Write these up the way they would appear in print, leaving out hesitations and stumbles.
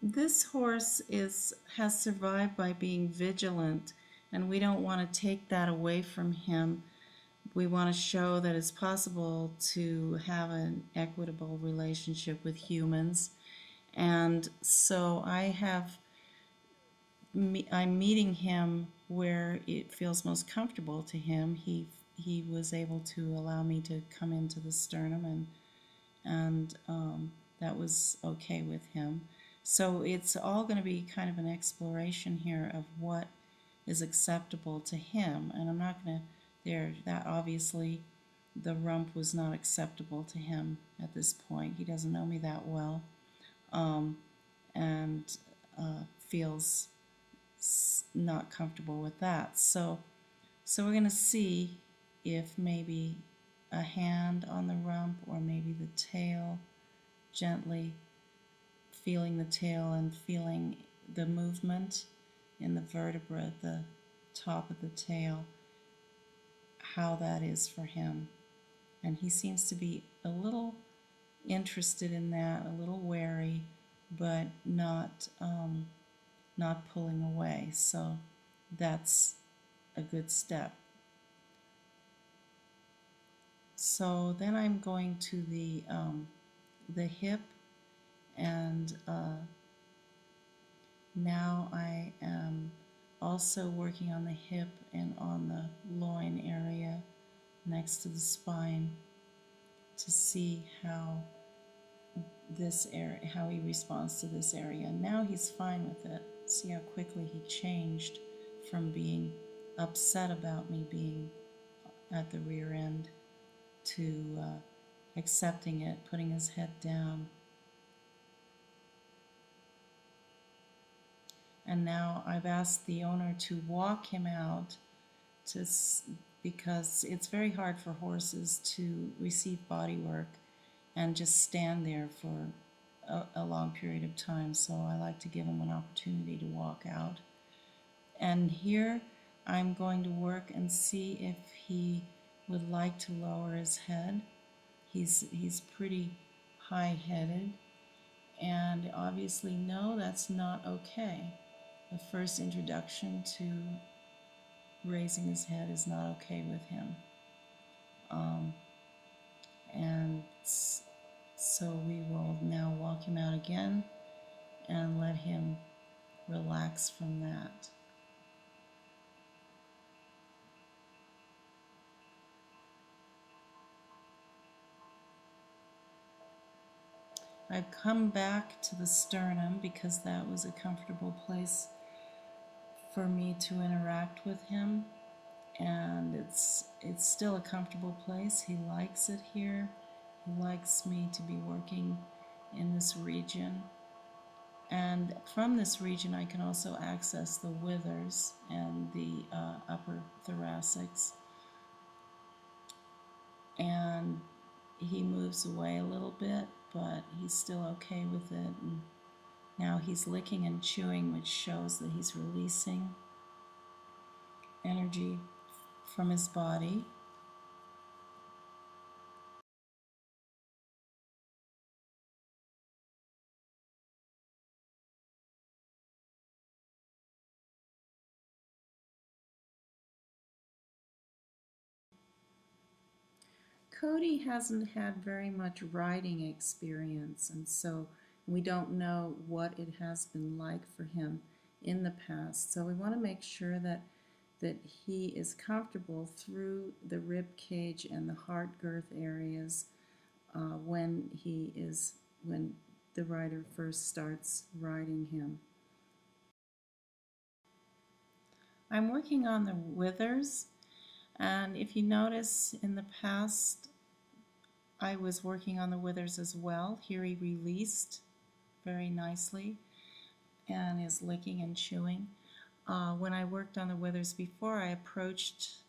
This horse has survived by being vigilant, and we don't want to take that away from him. We want to show that it's possible to have an equitable relationship with humans. And so I'm meeting him where it feels most comfortable to him. He was able to allow me to come into the sternum, and that was okay with him. So it's all going to be kind of an exploration here of what is acceptable to him, and I'm not going to that obviously the rump was not acceptable to him at this point. He doesn't know me that well, and feels not comfortable with that. So we're going to see if maybe a hand on the rump or maybe the tail, gently feeling the tail and feeling the movement in the vertebra at the top of the tail, how that is for him. And he seems to be a little interested in that, a little wary, but not pulling away. So that's a good step. So then I'm going to the hip, and now I am also working on the hip and on the loin area next to the spine to see how how he responds to this area. Now he's fine with it. See how quickly he changed from being upset about me being at the rear end to accepting it, putting his head down. And now I've asked the owner to walk him out because it's very hard for horses to receive body work and just stand there for a long period of time. So I like to give him an opportunity to walk out. And here I'm going to work and see if he would like to lower his head. He's pretty high-headed, and obviously no, that's not okay. The first introduction to raising his head is not okay with him. And so we will now walk him out again and let him relax from that. I've come back to the sternum because that was a comfortable place for me to interact with him, and it's still a comfortable place. He likes it here. He likes me to be working in this region. And from this region I can also access the withers and the upper thoracics. And he moves away a little bit, but he's still okay with it. And now he's licking and chewing, which shows that he's releasing energy from his body. Kodi hasn't had very much riding experience, and so we don't know what it has been like for him in the past. So we want to make sure that he is comfortable through the rib cage and the heart girth areas when the rider first starts riding him. I'm working on the withers, and if you notice in the past I was working on the withers as well. Here he released very nicely and is licking and chewing. When I worked on the withers before, I approached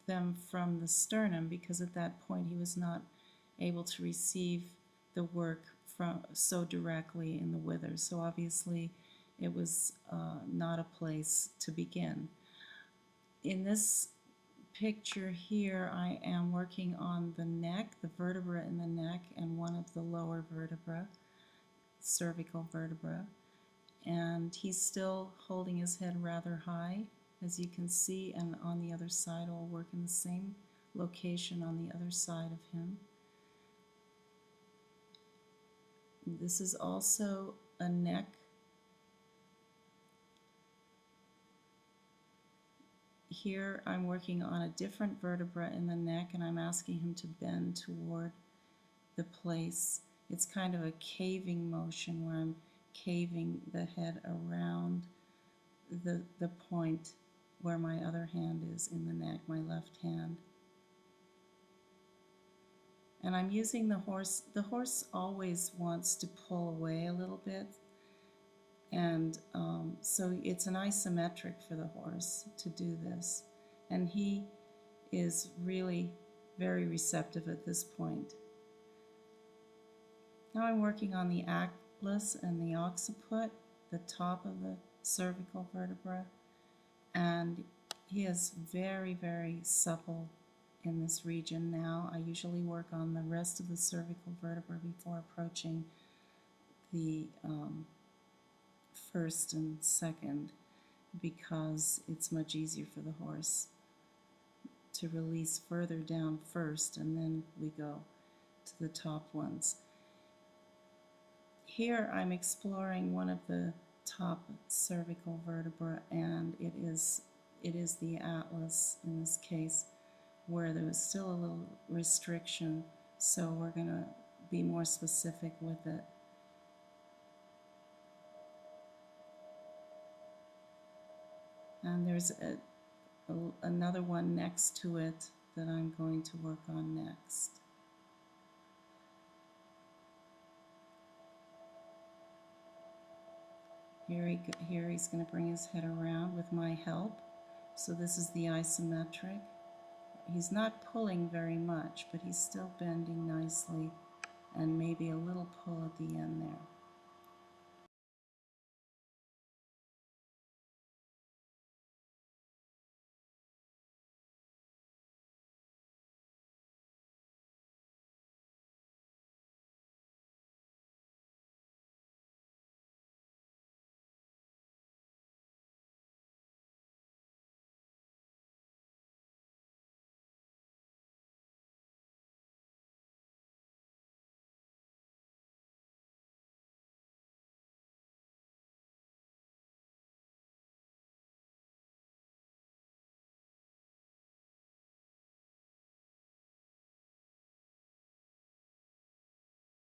them from the sternum because at that point he was not able to receive the work so directly in the withers. So obviously it was not a place to begin. In this picture here I am working on the neck, the vertebra in the neck, and one of the lower vertebra, cervical vertebra, and he's still holding his head rather high, as you can see, and on the other side I'll work in the same location on the other side of him. This is also a neck. Here I'm working on a different vertebra in the neck, and I'm asking him to bend toward the place. It's kind of a caving motion where I'm caving the head around the point where my other hand is in the neck, my left hand. And I'm using the horse. The horse always wants to pull away a little bit, and so it's an isometric for the horse to do this. And he is really very receptive at this point. Now I'm working on the atlas and the occiput, the top of the cervical vertebra, and he is very, very supple in this region now. I usually work on the rest of the cervical vertebra before approaching the first and second, because it's much easier for the horse to release further down first, and then we go to the top ones. Here I'm exploring one of the top cervical vertebra, and it is the atlas in this case, where there was still a little restriction, so we're going to be more specific with it. And there's another one next to it that I'm going to work on next. Here he's going to bring his head around with my help. So this is the isometric. He's not pulling very much, but he's still bending nicely, and maybe a little pull at the end there.